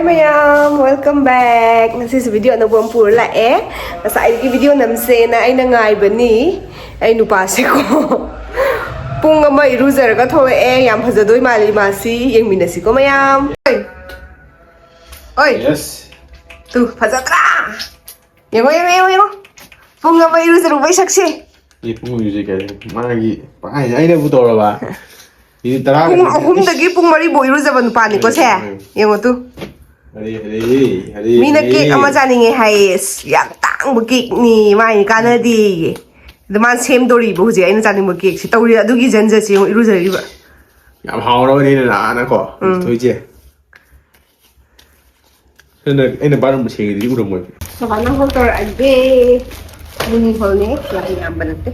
Hi mayam, welcome back. Ngasi sa video na buong puro la Nasa ay video namse na ay nangaibani ay nupase ko. Pung ama iruzer ka thoe yam hazadoy mali masi yang minasi ko mayam. Oy. Yes. Tu hazatra. Yang Pung ama iruzer ubay saksi. 이 풍금 유지가 만약에 아이네 부터라 봐. 이 따라. Pung ahumdagi pung mari bo iruzer ba nupani ko se. Yang tu. Hari. Mina cake ama janinge hai yang tang bu cake ni mai kanadi. Deman same dori bu je aina janing bu cake si tawri adugi janja si iruzari ba. 야 하오라니 나나 거. 도이제. 근데 애는 발음 무시게 이거로 뭐. Sabana hotor albe. Muni holne lagi ambanate.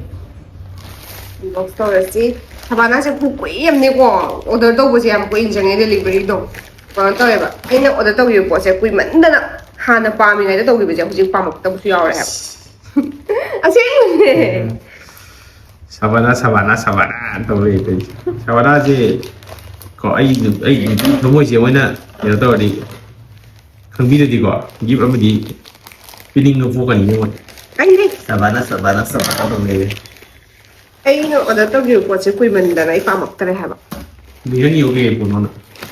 Box store si sabana se ku kui yam ne ko order to bu se am ko injang delivery do. Ko to ba. Aina order to yu ko se kui man da hana pa mi ngai to gi bu je hu pa mak to su yaw ra. Asing. 사바나 또래 사바나지 거 아이 너무 이제 원나 여더리 흥미도 거 give amadi feeling of vocal ni one Ai đi. 사바나 또래 Ai no order to yu ko se kui man da nai pa mak ta ha ba. 미련이 여기 보면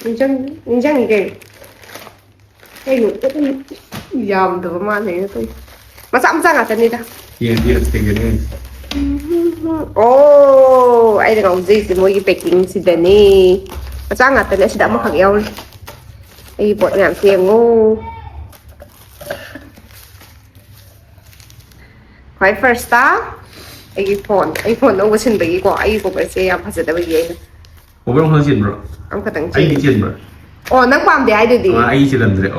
Injang cái. Ai no to yam to ma ne to. Ma sam sang à ni da. dia tegene Oh, ai ngau gì thì mỗi cái packing si dani. Mà sang à tên sẽ đã mất khẩu eo. Ai bột ngảm tiền ngô. Khói first ta. iPhone nó có xin bị quả ai cũng phải xem phát sẽ bị gì. 500원 선신 bro Ông có tặng ai chi. đi bro Oh, nó phạm để ai được đi. ai chỉ làm được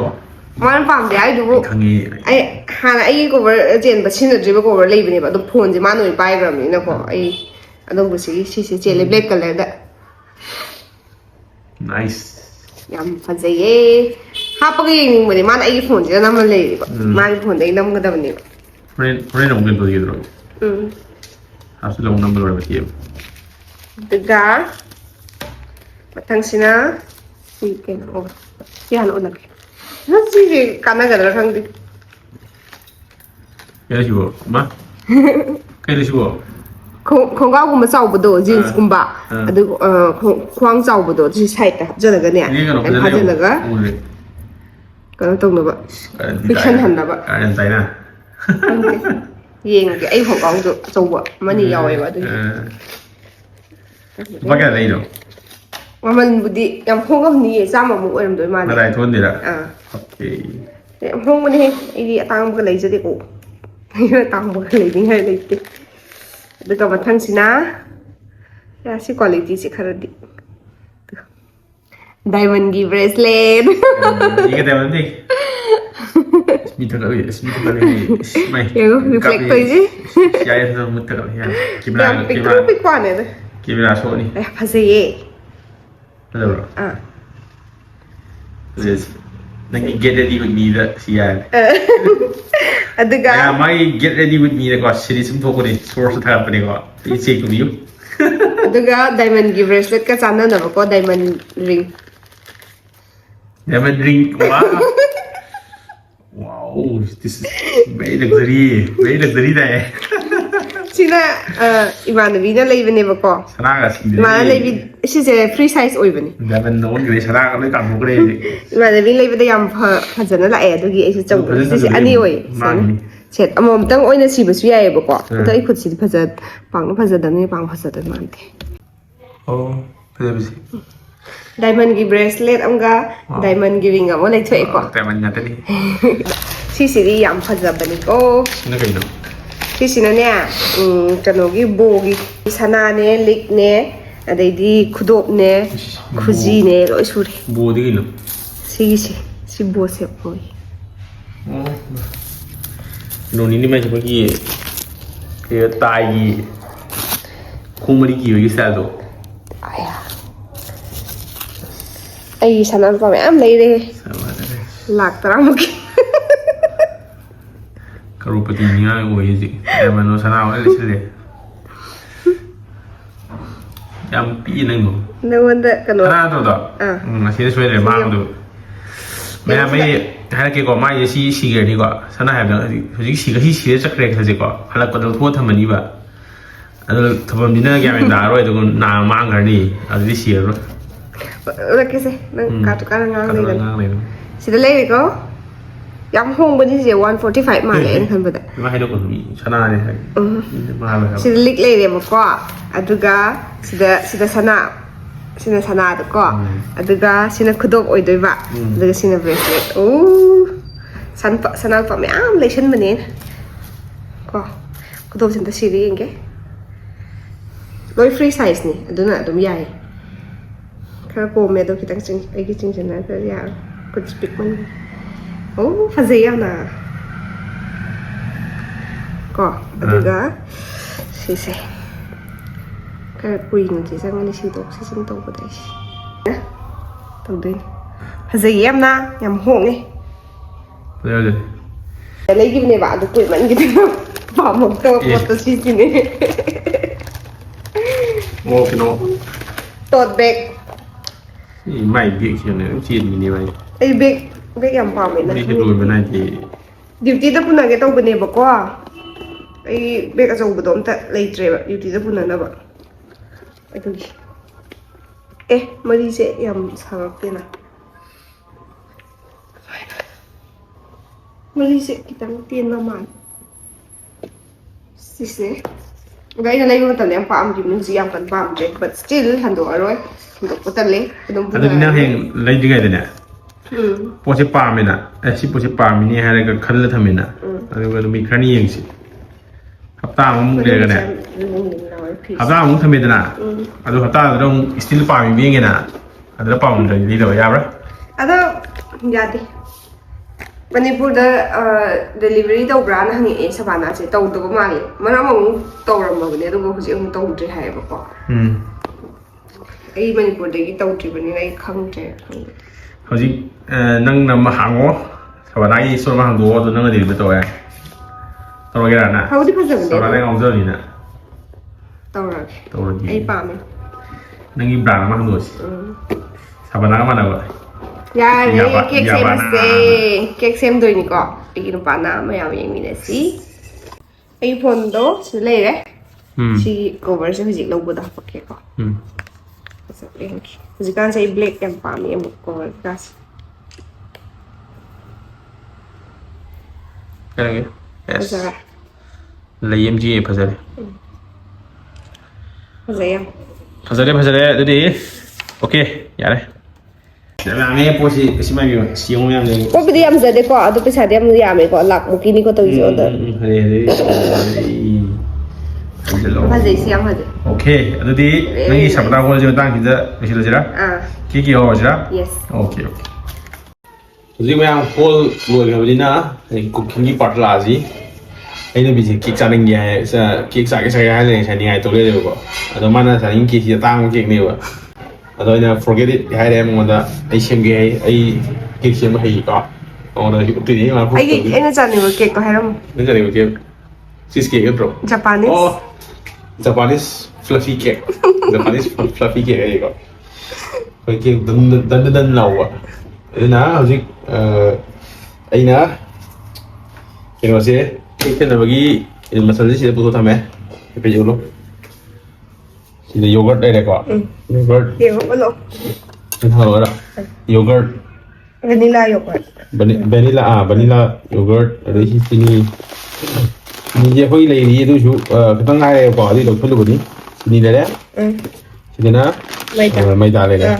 Mà nó phạm để ai được. 강이 Ai hàng ai cũng phải tiền bớt xin được chỉ có phải lấy bên này mà, tôi phone gì mà nói bài rồi mình nó có ai. Anh bớt xí chơi lấy black color đó. nice Yam fazay. Hapaging mo di man ay phone dyan naman lay. Man phone ay naman kada man friend ông bên tôi gì rồi habis long number berapa dia Daga. Matang sina. Sige. Oh. Yan o lagi. Sige kana gada kang di. cái gì bộ má cái gì bộ Kung ga kuma saw budo jeans kumba. Adu kwang saw budo ji side ta jana ga ne. An haje daga. Kana tong na ba. Fiction han na ba. cái tay nè Yeng cái ai hong kong du saw ba. Mani yaw ai ba du. bắt cái này đâu Maman budi yang hong kam ni sama mu oram doi ma. nó lại thôn gì đó ok Yang hong man he ai tang ba lai jade ko. Tang ba lai ding hai lai ti. Dekat matang sina. Ya si quality si kharadi. Diamond gi bracelet. 이게 되면 돼 스미트가 mày Yang reflect toi ji. 야에서 못하가 야 Yang pik kwa ne. 기브라 소니 Eh phasay. 맞아 Ah. 그래서 nanti get ready with me dah sian Aduga. ya mai get ready with me dah sini semua kau ni source thang apa ni kau isi tu ni Aduga diamond gi bracelet ka chana na ba ko diamond ring. diamond ring wow this is very luxury dah Sina imanabi na lay bane ba ko. sana sih Mana lay si se free size oi bane. diamond non juga sana kalau kamu kau ni Imanabi lay bade yam phajana la adugi ai si chaw si ani oi. Set amom tang oina si basu yai ba ko. To I khut si phajat pang phajada ni pang phajada mante. oh betul sih Diamond gi bracelet amga diamond gi ring amo lay thoi ko. diamond nyata ni Si ri yam phajaba ni ko. nak ini Sina ne kanogi bogi sana ne lik ne adai khudop ne khuji ne loi suri bodi ini si bo se poi oh non ini macam bagi kayak tai kumari bagi sado aya ai sana pa me am lai re lak tara muki Karupati niya ko hizi. Emang sana awal sih. Yang pi neng tu. na wanda kano Sana tu dah. Masih sesuai dengan mak tu. ꯃꯌꯥꯝ ꯑꯩ ꯍꯥꯏꯔꯛꯀꯦꯀꯣ ꯃꯥꯒꯤ ꯁꯤꯈ꯭ꯔꯅꯤꯀꯣ ꯁꯅꯥ ꯍꯥꯏꯕꯗ ꯍꯧꯖꯤꯛ sir ꯆꯠꯈ꯭ꯔꯦ ꯈꯜꯂꯁꯦꯀꯣ ꯍꯜꯂꯛꯄꯗ ꯂꯧꯊꯣꯛꯑ ꯊꯝꯃꯅꯤꯕ ꯑꯗꯨ ꯊꯝꯐꯝꯁꯤꯅ ꯒ꯭ꯌꯥꯟ ꯃꯦꯟ ꯇꯥꯔꯔꯣꯏ ꯑꯗꯨꯒ ꯃꯥꯡꯈ꯭ꯔꯅꯤ ꯑꯗꯨꯗꯤ ꯁꯤꯔꯔꯣꯏ ꯎꯔꯛꯀꯦꯁꯦ ꯅꯪ ꯀꯥꯇꯨꯀꯥꯟꯅ ꯉꯥꯡ ꯂꯩꯒꯅꯤ ꯉꯥꯡ ꯂꯩꯅꯨ ꯁꯤꯗ ꯂꯩꯔꯦꯀꯣ ꯌꯥꯝ ꯍꯣꯡꯕꯅꯤ ꯁꯤꯁꯦ 145 ꯃꯥꯜꯂꯦ ꯑꯩꯅ ꯈꯟꯕꯗ ꯏꯃꯥ ꯍꯥꯏꯗꯣꯛꯀꯅꯨ ꯃꯤ ꯁꯅꯥꯅꯦ ꯍꯥꯏ ꯃꯥꯜꯂꯣꯏ ꯍꯥꯏꯕ ꯁꯤꯗ ꯂꯤꯛ ꯂꯩꯔꯦꯕꯀꯣ ꯑꯗꯨꯒ ꯁꯤꯗ ꯁꯤꯅ ꯁꯅꯥꯗꯀꯣ ꯑꯗꯨꯒ ꯁꯤꯅ ꯈꯨꯗꯣꯞ ꯑꯣꯏꯗꯣꯏꯕ ꯑꯗꯨꯒ ꯁꯤꯅ ꯕ꯭ꯔꯦꯁꯂꯦꯠ ꯁꯅꯥꯄ ꯃꯌꯥꯝ ꯂꯩꯁꯟꯕꯅꯦ ꯀꯣ ꯈꯨꯗꯣꯞꯁꯤꯗ ꯁꯤꯔ ꯌꯦꯡꯒꯦ ꯂꯣꯏ ꯐ꯭ꯔꯤ ꯁꯥꯏꯖꯅꯤ ꯑꯗꯨꯅ ꯑꯗꯨꯝ ꯌꯥꯏ खर कोमे दो खितंग चिंग ꯑꯩꯒꯤ ꯆꯤꯡꯖꯟꯅ ꯈꯔ ꯌꯥꯔꯣꯏ ꯈꯨꯠ ꯄꯤꯛꯃꯟ ꯐꯖꯩ ꯌꯥꯝꯅ ꯀꯣ ꯑꯗꯨꯒ ꯁꯤꯁꯦ खर ꯀꯨꯏꯅꯗꯤ ꯆꯪꯒꯅꯤ ꯁꯤꯗꯣꯛ ꯁꯤꯖꯤꯟ ꯇꯧꯕꯗ ꯑꯩꯁꯦ ꯇꯧꯗꯣꯏꯅꯤ ꯐꯖꯩ ꯌꯥꯝꯅ ꯌꯥꯝ ꯍꯣꯡꯉꯦ ꯂꯩꯈꯤꯕꯅꯦꯕ ꯑꯗꯨ ꯀꯨꯏꯃꯟꯈꯤꯗꯅ ꯄꯥꯝꯃꯛꯇꯕ ꯄꯣꯠꯇꯣ ꯁꯤꯁꯤꯅꯦ ꯀꯩꯅꯣ ꯇꯣꯠ ꯕꯦꯛ ꯃꯥꯏ ꯕꯦꯒꯁꯤꯅꯦ ꯑꯗꯨꯝ ꯆꯦꯟꯕꯤꯅꯦ ꯃꯥꯏ ꯑꯩ ꯕꯦꯛ ꯌꯥꯝ ꯄꯥꯝꯃꯦ ꯃꯩꯁꯦ ꯂꯣꯏꯕ ꯅꯥꯏꯗꯦ ꯗ꯭ꯌꯨꯇꯤꯗ ꯄꯨꯅꯒꯦ ꯇꯧꯕꯅꯦꯕꯀꯣ ꯑꯩ ꯕꯦꯛ ꯑꯆꯧꯕꯗꯣ ꯑꯝꯇ ꯂꯩꯇ꯭ꯔꯦꯕ ꯗ꯭ꯌꯨꯇꯤꯗ ꯄꯨꯅꯅꯕ ꯑꯗꯨꯒꯤ ꯃꯔꯤꯁꯦ ꯌꯥꯝ ꯁꯥꯡꯉꯛꯇꯦꯅ ꯃꯔꯤꯁꯦ ꯈꯤꯇꯪ ꯇꯦꯟꯕ ꯃꯥꯜꯂꯦ ꯁꯤꯁꯦ ꯑꯗꯣ ꯑꯩꯅ ꯂꯩꯕ ꯃꯇꯝꯗ ꯌꯥꯝ ꯄꯥꯝꯈꯤꯕꯅꯤ ꯍꯧꯖꯤꯛ ꯌꯥꯝ ꯀꯟꯅ ꯄꯥꯝꯗ꯭ꯔꯦ ꯕꯠ ꯁ꯭ꯇꯤꯜ ꯍꯟꯗꯣꯛꯑꯔꯣꯏ ꯍꯟꯗꯣꯛꯄ ꯇꯜꯂꯦ ꯑꯗꯨꯝ ꯑꯗꯨꯗꯤ ꯅꯪ ꯍꯌꯦꯡ ꯂꯩꯗ꯭ꯔꯤꯉꯩꯗꯅꯦ ꯎꯝ ꯄꯣꯠꯁꯦ ꯄꯥꯝꯃꯦꯅ ꯁꯤ ꯄꯣꯠꯁꯦ ꯄꯥꯝꯃꯤꯅꯦ ꯍꯥꯏꯔꯒ ꯈꯜꯂ ꯊꯝꯃꯦꯅ ꯑꯗꯨꯒ ꯅꯨꯃꯤꯠ ꯈꯔꯅꯤ ꯌꯦꯡꯁꯤ ꯍꯞꯇꯥ ꯑꯃꯃꯨꯛ ꯂꯩꯔꯒꯅꯦ ꯍꯞꯇꯥ ꯑꯃꯨꯛ ꯊꯝꯃꯦꯗꯅ ꯑꯗꯨ ꯍꯞꯇꯥꯗꯨꯗ ꯑꯃꯨꯛ ꯁ꯭ꯇꯤꯜ ꯄꯥꯝꯃꯤ ꯌꯦꯡꯉꯦꯅ ꯑꯗꯨꯗ ꯄꯥꯝꯗ꯭ꯔꯗꯤ ꯂꯩꯗꯕ ꯌꯥꯕ꯭ꯔꯥ ꯑꯗꯣ ꯌꯥꯗꯦ ꯃꯅꯤꯄꯨꯔꯗ ꯗꯦꯂꯤꯚꯔꯤ ꯇꯧꯕ꯭ꯔꯥꯅ ꯍꯪꯉꯛꯑꯦ ꯁꯕꯥꯅꯥꯁꯦ ꯇꯧꯗꯕ ꯃꯥꯜꯂꯦ ꯃꯔꯛ ꯑꯃꯨꯛ ꯇꯧꯔꯝꯃꯕꯅꯦ ꯑꯗꯨꯕꯨ ꯍꯧꯖꯤꯛ ꯑꯃꯨꯛ ꯇꯧꯗ꯭ꯔꯦ ꯍꯥꯏꯌꯦꯕꯀꯣ ꯑꯩ ꯃꯅꯤꯄꯨꯔꯗꯒꯤ ꯇꯧꯗ꯭ꯔꯤꯕꯅꯤꯅ ꯑꯩ ꯈꯪꯗ꯭ꯔꯦ ꯍꯧꯖꯤꯛ ꯅꯪꯅ ꯑꯃ ꯍꯥꯡꯉꯣ ꯁꯕꯥꯅꯥꯒꯤ ꯏꯁꯇꯣꯔ ꯑꯃ ꯍꯥꯡꯗꯣꯛꯑꯣ ꯑꯗꯨ ꯅꯪꯅ ꯗꯦꯂꯤꯚꯔꯤ ꯇꯧꯋꯦ ꯇꯧꯔꯒꯦꯔꯥ ꯅꯪ ꯐꯕꯨꯗꯤ ꯐꯖꯕꯅꯦ ꯁꯕꯥꯅꯥ ꯉꯥꯎꯖꯕꯅꯤꯅ ꯇꯧꯔꯒꯦ ꯑꯩ ꯄꯥꯝꯃꯦ ꯅꯪꯒꯤ ꯕ꯭ꯔꯥꯟ ꯑꯃ ꯍꯥꯡꯗꯣꯛꯑꯁꯤ ꯁꯕꯥꯅꯥꯒ ꯃꯥꯟꯅꯕ ꯌꯥꯔꯦ ꯀꯦꯛ ꯁꯦꯝꯃꯁꯦ ꯀꯦꯛ ꯁꯦꯝꯗꯣꯏꯅꯤꯀꯣ ꯑꯩꯒꯤ ꯅꯨꯄꯥꯅ ꯃꯌꯥꯝ ꯌꯦꯡꯃꯤꯟꯅꯁꯤ ꯑꯩ ꯐꯣꯟꯗꯣ ꯁꯤꯗ ꯂꯩꯔꯦ ꯁꯤꯒꯤ ꯀꯣꯚꯔꯁꯦ ꯍꯧꯖꯤꯛ ꯂꯧꯕꯗ ꯍꯥꯞꯄꯛꯀꯦꯀꯣ ꯍꯧꯖꯤꯛꯀꯥꯟꯁꯦ ꯑꯩ ꯕ꯭ꯂꯦꯛ ꯌꯥꯝ ꯄꯥꯝꯃꯦ ꯑꯃꯨꯛ ꯀꯣꯚꯔ ꯀꯥꯁꯦ ꯐꯖꯔꯦ ꯂꯩ ꯑꯃ ꯆꯤꯌꯦ ꯐꯖꯔꯦ ꯐꯖꯩ ꯌꯥꯝ ꯐꯖꯔꯦ ꯑꯗꯨꯗꯤ ꯑꯣꯀꯦ ꯌꯥꯔꯦ ꯌꯥꯝꯃꯦ ꯄꯣꯠꯁꯤ ꯁꯤꯃꯥꯏ ꯌꯦꯡꯉꯨ ꯌꯥꯝ ꯂꯩ ꯄꯣꯠꯄꯨꯗꯤ ꯌꯥꯝꯖꯗꯦꯀꯣ ꯑꯗꯣ ꯄꯩꯁꯥꯗꯤ ꯌꯥꯝ ꯌꯥꯝꯃꯦꯀꯣ ꯂꯥꯛꯃꯨꯛꯀꯤꯅꯤꯀꯣ ꯇꯧꯔꯤꯁꯦ ꯑꯣꯔꯗꯔ ꯐꯖꯩ ꯁꯤ ꯌꯥꯝ ꯐꯖꯩ ꯑꯣꯀꯦ ꯑꯗꯨꯗꯤ ꯅꯪꯒꯤ ꯁꯕꯥꯅꯥ ꯍꯣꯜꯁꯤ ꯃꯇꯥꯡꯁꯤꯗ ꯂꯣꯏꯁꯤꯜꯂꯁꯤꯔꯥ ꯀꯦꯛꯀꯤ ꯍꯧꯔꯁꯤꯔꯥ ꯑꯣꯀꯦ ꯍꯧꯖꯤꯛ ꯃꯌꯥꯝ ꯍꯣꯜ ꯂꯣꯏꯈ꯭ꯔꯕꯅꯤꯅ ꯀꯨꯀꯤꯡꯒꯤ ꯄꯥꯔꯠ ꯂꯥꯛꯑꯁꯤ ꯑꯩꯅ ꯕꯤꯁꯦ ꯀꯦꯛ ꯆꯥꯅꯤꯡꯒꯦ ꯍꯥꯏ ꯀꯦꯛ ꯆꯥꯒꯦ ꯍꯥꯏ ꯂꯩ ꯉꯁꯥꯏ ꯅꯤꯡꯉꯥꯏ ꯇꯧ ꯂꯩꯔꯦꯕꯀꯣ ꯑꯗꯣ ꯃꯥꯅ ꯆꯥꯅꯤꯡ ꯀꯦꯛꯁꯤ ꯑꯇꯥꯡꯕ ꯀꯦꯛꯅꯦꯕ ꯑꯗꯣ ꯑꯩꯅ ꯐꯣꯔꯒꯦꯠ ꯏꯠ ꯍꯥꯏꯔꯦ ꯃꯉꯣꯟꯗ ꯑꯩ ꯁꯦꯝꯒꯦ ꯑꯩ ꯀꯦꯛ ꯁꯦꯝꯕ ꯍꯩꯀꯣ ꯃꯉꯣꯟꯗ ꯎꯠꯇꯣꯏꯅꯤ ꯑꯩꯅ ꯆꯥꯅꯤꯡꯕ ꯀꯦꯛꯇꯣ ꯍꯥꯏꯔꯝꯃꯨ ꯅꯪ ꯆꯥꯅꯤꯡꯕ ꯀꯦꯛ ꯆꯤꯁ ꯀꯦꯛ ꯅꯠꯇ꯭ꯔꯣ Japanese Japanese fluffy cake Japanese fluffy cake ꯍꯥꯏꯌꯦꯀꯣ ꯑꯩꯈꯣꯏ ꯀꯦꯛ ꯗꯟ ꯂꯥꯎꯕ ꯑꯗꯨꯅ ꯍꯧꯖꯤꯛ ꯑꯩꯅ ꯀꯩꯅꯣꯁꯦ ꯀꯦꯛ ꯁꯦꯝꯅꯕꯒꯤ ꯃꯆꯜꯁꯦ ꯁꯤꯗ ꯄꯨꯊꯣꯛ ꯊꯝꯃꯦ ꯍꯥꯏꯐꯦꯠ ꯌꯦꯡꯂꯣ sini yogurt đây này quả yogurt Hiểu không lộ cái thờ đó yogurt vanilla yogurt vanilla vanilla yogurt ở đây sini sini je hoi lấy đi tôi chú cái tăng ai quả đi được phân được đi sini đây đấy sini na mai ta đây này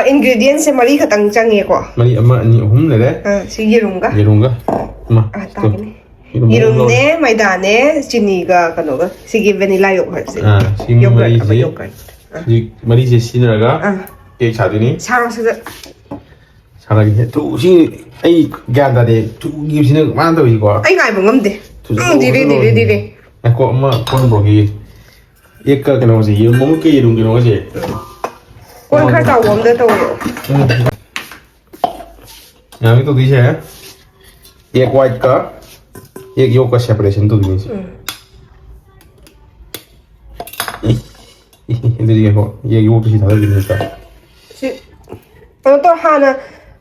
ingredients से मरी खतंग चंगे को mari ama ni hum này đấy si yerum ga ma yerum mai da ne chini ga kano ga sigi vanilla yogurt se yogurt mari je sini ga cake chadu ni sarang se sarang ni tu si ai gan da de tu gi sini man da ko ai ngai bangam de dire ko ma kon bro gi ek ka kano si yerum mo ke yerum kano si con khai tàu uống được tàu nhà mình tôi đi xe एक white का एक yolk का separation तो नहीं इधर ये हो ये yolk किसी तरह नहीं होता तो हाँ ना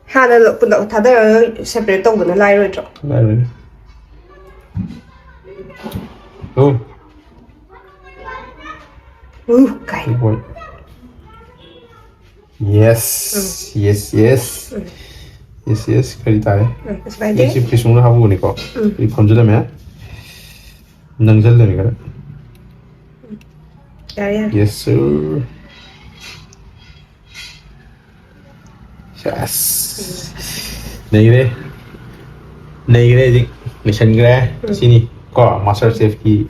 하나 너 다들 세퍼레이트 tꯧꯕꯅ ꯂꯥꯏꯔꯣꯏꯗ꯭ꯔꯣ? ꯂꯥꯏꯔꯣꯏ. Oh. Kai. Good boy. Yes. Yes. Kari tare. Is by Yes, day? if you have one, you come to the man. Nangal the nigger. Yeah. Yes, sir. Yes. Negre. Mission gray. Sini. Ko master chef ki.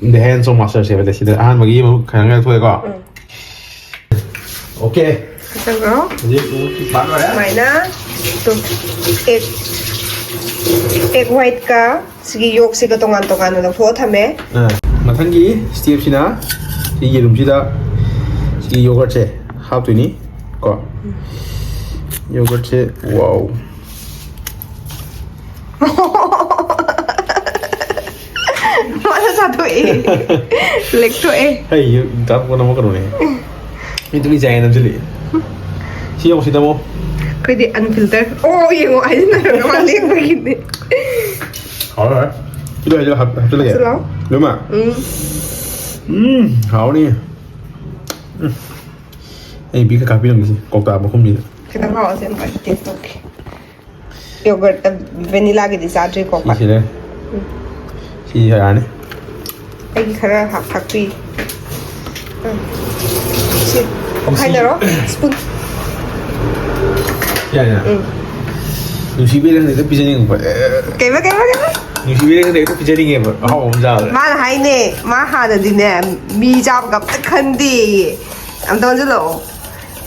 In the hands of master chef. That's the hand magi mo kaya to ko. Okay. Sao Jadi bán rồi đấy. Mày na to egg white ka sige yolk sige tongan na lang pho thame. 마탕기 스티브시나 이 이름지다 이 요거트 하트니 거 요거트 와우 Masa satu leg to 헤이 다 거나 먹으러네 itu ni jangan namjali siapa sih tamu Kau di unfilter. Oh iya mau aja naruh kamar liang begini. alright itu aja hafal lagi Selalu. lima hao nih bisa kapi dong sih kok tak mau nih Kita bawa sih empat taste oke. Yogurt vanilla gitu saja kok. isi deh si ya nih Lagi karena hak pi. Si. Hai naruh spoon. ya ya Nusi bilang itu bisa nih Kayak apa? Nusi bilang itu bisa nih apa oh om jauh Mana hai ne, mana ada di ne, mi jawab kap tekan di, am tahu je lo,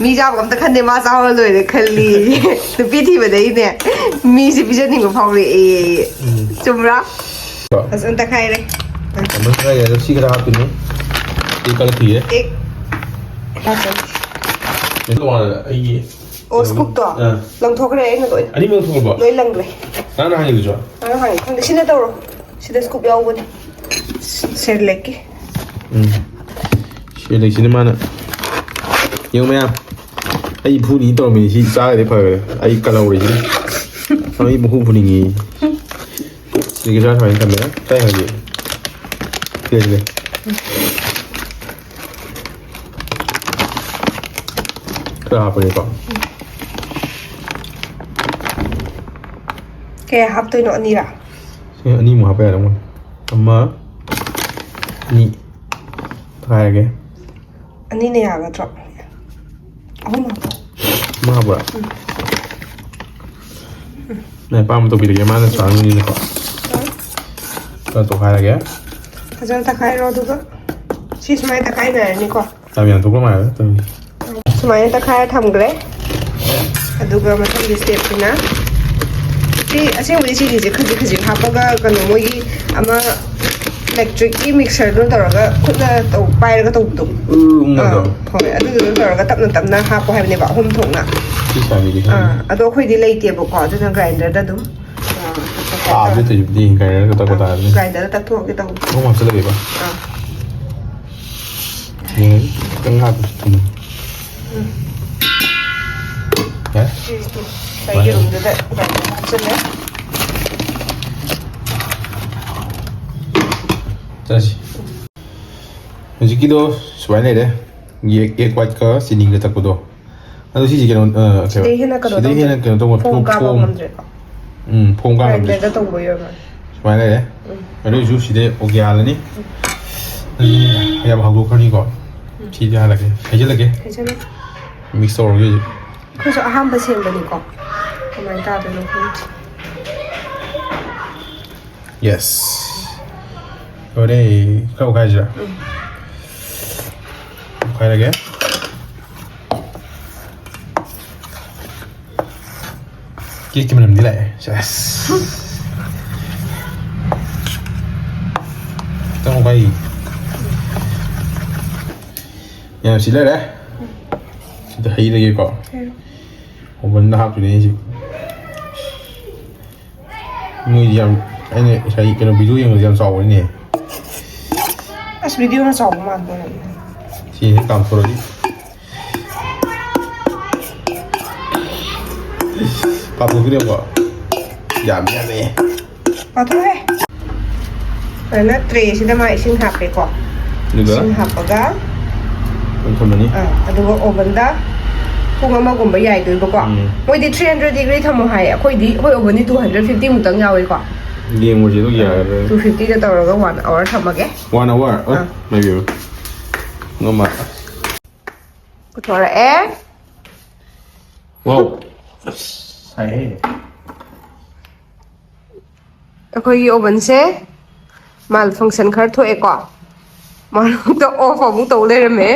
mi jawab kap tekan di masa awal lo ini kali, tapi tiba dah ini, mi si bisa nih gua pakai cumra, asal tak kaya deh, Kamu saya ada sih kira apa nih? Ikan lagi ya? asal, Itu mana? Ini. oh scoop tu, lang thok deh ini tu, Ini mau tukar apa? loi lang deh, Mana hanya itu? mana hai, kan di sini tahu, sini scoop ya awal, share lagi, sini mana? Yang mana? Ayi puni itu mesti sih saya deh pakai. Ayi kalau orang ini, ayi buku puni ni. Sedikit saya main kamera, saya lagi. Lihat. Kenapa ni kau? kayak hap tu nak ni lah, Ini mau apa ya kamu? Amma, ni, kayak ke? ini ni agak drop, oh no. Mau apa? Nah, paham tu bila mana soal ni ni kau? Kau tu kayak ke? Asal tak kaya lo tu ke? Si semuanya tak kaya ni kok. Tapi yang tu kau mana? Tapi Semuanya tak kaya tham gre. Aduga macam di step na. Si asyik boleh sih je kerja apa kan mau ini ama electric mixer tu teraga kuna tau pai raga tau tu. mana? Hoi aduga teraga tap na apa hai ni ba hum thong na. Kisah ni kisah. Ado khoi di lei tie bo ko tu grinder da tu. Ah, betul jadi kayak kata kata ni. Grinder tak tu kita. Kau masuk lagi apa? Ni tengah tu. Ya? Saya rum tu dah macam ni. Terus. Jadi kita sebenarnya deh. Ye kuat ke sini kita kudo. Aduh sih jika Sedih nak kalau. Sedih nak kalau tu Pom kapal mandre. Pom kapal. Grinder da tu boyo man. Sebenarnya deh. Aduh jus sih oke hal ni. Ya bahagia kan ni kau. Sih hal lagi. Aja lagi. Macam ni. Mix orang je. Kau so aham bersih beli kok. Kemarin tak ada luput. Yes. Ore kau kaja. Kaya lagi. Kiki mana nilai? Yes. Kita mau kaya. Yang sila dah. Sudah hari lagi kau. Kau benda apa ni sih? Ni yang ini saya kena video yang macam sawo ni. As video na sa uman mo. Sini kampur ni. ꯄꯥꯊꯣꯛꯈꯤꯗꯦꯕꯀꯣ ꯌꯥꯝ ꯌꯥꯝꯃꯦ ꯄꯥꯊꯣꯛꯑꯦ ꯑꯗꯨꯅ ꯇ꯭ꯔꯦꯁꯤꯗ ꯃꯥ ꯏꯁꯤꯡ ꯍꯥꯞꯄꯦꯀꯣ ꯑꯗꯨꯒ ꯏꯁꯤꯡ ꯍꯥꯞꯄꯒ ꯊꯝꯃꯅꯤ ꯑꯗꯨꯒ ꯑꯣꯚꯟꯗ ꯄꯨꯡ ꯑꯃꯒꯨꯝꯕ ꯌꯥꯏꯗꯣꯏꯕꯀꯣ ꯃꯣꯏꯗꯤ 300 ꯗꯤꯒ꯭ꯔꯤ ꯊꯝꯃꯣ ꯍꯥꯏꯌꯦ ꯑꯩꯈꯣꯏꯗꯤ ꯑꯩꯈꯣꯏ ꯑꯣꯚꯟꯗꯤ 250 ꯃꯨꯛꯇꯪ ꯌꯥꯎꯋꯦꯀꯣ ꯌꯦꯡꯉꯨꯁꯤ ꯑꯗꯨ ꯌꯥꯔꯔꯣꯏ 250ꯗ ꯇꯧꯔꯒ 1 hour ꯊꯝꯃꯒꯦ 1 hour maybe ngoma ꯄꯨꯊꯣꯔꯛꯑꯦ wow sai ꯑꯩꯈꯣꯏꯒꯤ ꯑꯣꯚꯟꯁꯦ ꯃꯥꯜ ꯐꯪꯁꯟ ꯈꯔ ꯊꯣꯛꯑꯦꯀꯣ ꯃꯔꯛꯇ ꯑꯣꯐ ꯑꯃꯨꯛ ꯇꯧ ꯂꯩꯔꯝꯃꯦ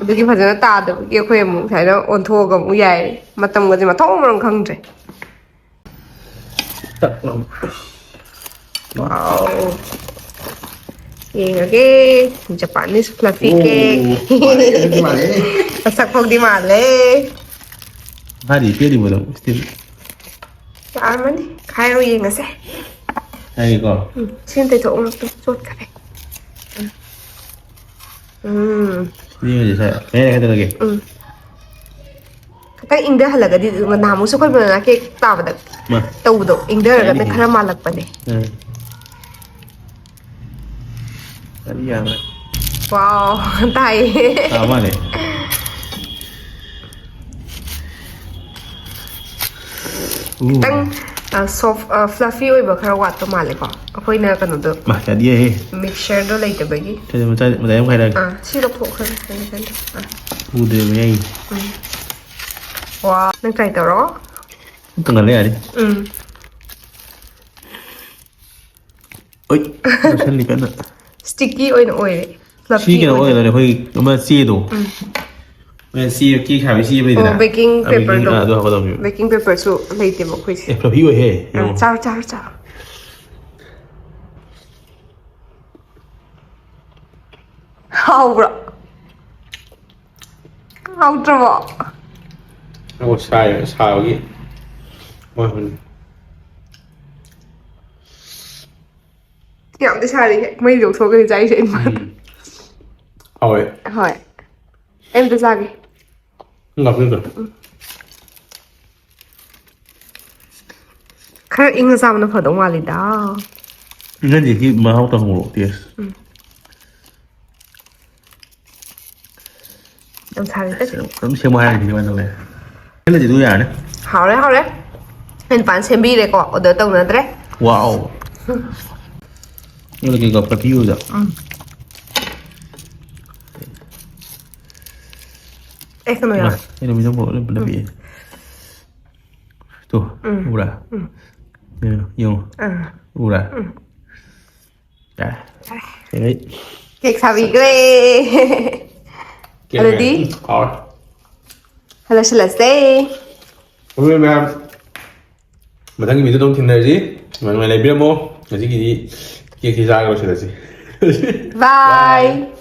ꯑꯗꯨꯒꯤ ꯐꯖꯅ ꯇꯥꯗꯕꯒꯤ ꯑꯩꯈꯣꯏ ꯑꯃꯨꯛ ꯁꯨꯃꯥꯏꯅ ꯑꯣꯟꯊꯣꯛꯑꯒ ꯑꯃꯨꯛ ꯌꯥꯏ ꯃꯇꯝꯒꯁꯦ ꯃꯊꯣꯡ ꯃꯔꯝ ꯈꯪꯗ꯭ꯔꯦ ꯋꯥꯎ ꯌꯦꯡꯉꯒꯦ ꯖꯄꯥꯅꯤꯁ ꯐ꯭ꯂꯐꯤ ꯀꯦꯛ ꯃꯁꯛ ꯐꯥꯎꯗꯤ ꯃꯥꯜꯂꯦ hari pedi bodo still ꯌꯥꯔꯝꯃꯅꯤ ꯈꯥꯏꯔꯣ ꯌꯦꯡꯉꯁꯦ hai ko ꯁꯤꯅ ꯇꯩꯊꯣꯛꯑꯣ ꯉꯥꯛꯇ ꯆꯣꯠꯈ꯭ꯔꯦ ni aja saya kata lagi ꯈꯤꯇꯪ ꯏꯪꯊꯍꯜꯂꯒꯗꯤ ꯅꯍꯥꯟꯃꯨꯛꯁꯨ ꯑꯩꯈꯣই ꯕꯅꯥꯅ ꯀꯦꯛ ꯇꯥꯕꯗ ꯇꯧꯕꯗꯣ ꯏꯪꯊꯔꯒꯅ ꯈꯔ ꯃꯥꯜꯂꯛꯄꯅꯦ Tadi yang ꯋꯥꯎ ꯇꯥꯏꯌꯦ sama deh. ꯈꯤꯇꯪ ꯁꯣꯐ ꯐ꯭ꯂꯐꯤ ꯑꯣꯏꯕ ꯈꯔ ꯋꯥꯠꯄ ꯃꯥꯜꯂꯦꯀꯣ ꯑꯩꯈꯣꯏꯅ ꯀꯩꯅꯣꯗꯣ Mah tadi ya. ミꯛꯁꯔꯗꯣ ꯂꯩꯇꯕꯒꯤ Kita macam yang kayak ꯁꯤ ꯂꯧꯊꯣꯛꯈ꯭ꯔꯦ udah ya. ꯋꯥ ꯅꯪ ꯇ꯭ꯔꯥꯏ ꯇꯧꯔꯣ Tengah lihat deh. Oi, macam ni kan. ꯁ꯭ꯇꯤꯛꯀꯤ ꯑꯣꯏꯅ ꯑꯣꯏꯔꯦ Si kena oil lah, hoi, nama si tu. Si ki kami si beri dah. Baking ꯄꯦꯄꯔꯗꯣ Ah, tu apa tu? Baking ꯄꯦꯄꯔꯁꯨ ꯂꯩꯇꯦꯕ ꯑꯩꯈꯣꯏꯁꯦ Tapi oi he. ꯆꯥꯔꯣ ꯆꯥꯔꯣ ꯆꯥꯔꯣ ꯍꯥꯎꯕ꯭ꯔꯣ ꯍꯥꯎꯇ꯭ꯔꯕꯣ Aku saya lagi. Mohon. ꯌꯥꯝꯗꯤ ꯁꯥꯔꯤ ꯃꯩ ꯂꯧꯊꯣꯛꯑꯒ ꯆꯥꯏꯁꯦ Oi. ꯍꯣꯏ ꯑꯩ ꯑꯝꯇ ꯆꯥꯒꯦ Enggak betul. ꯈꯔ ꯏꯪꯅ ꯆꯥꯕꯅ ꯐꯗꯧ ꯃꯥꯜꯂꯤꯗ Enggak jadi mahal tak mulu dia. ꯌꯥꯝ ꯁꯥꯔꯤ Kamu siapa yang di mana le? Ini jadi dua ya? ꯍꯥꯎꯔꯦ ꯍꯥꯎꯔꯦ ꯑꯩ ꯅꯨꯄꯥꯅ ꯁꯦꯝꯕꯤꯔꯦꯀꯣ order ꯇꯧꯅꯗ꯭ꯔꯦ Wow. Ini lagi gak pergi udah. Kano ya? Ini minum boleh lebih. Tuh, udah. Yung. Udah. Dah. Đấy. Kek 사비그레 Already? Hello 실례세 오늘 맘 마당이 미도 동 틴나지 만만 레비모 아직이 기사가 오셔야지 Bye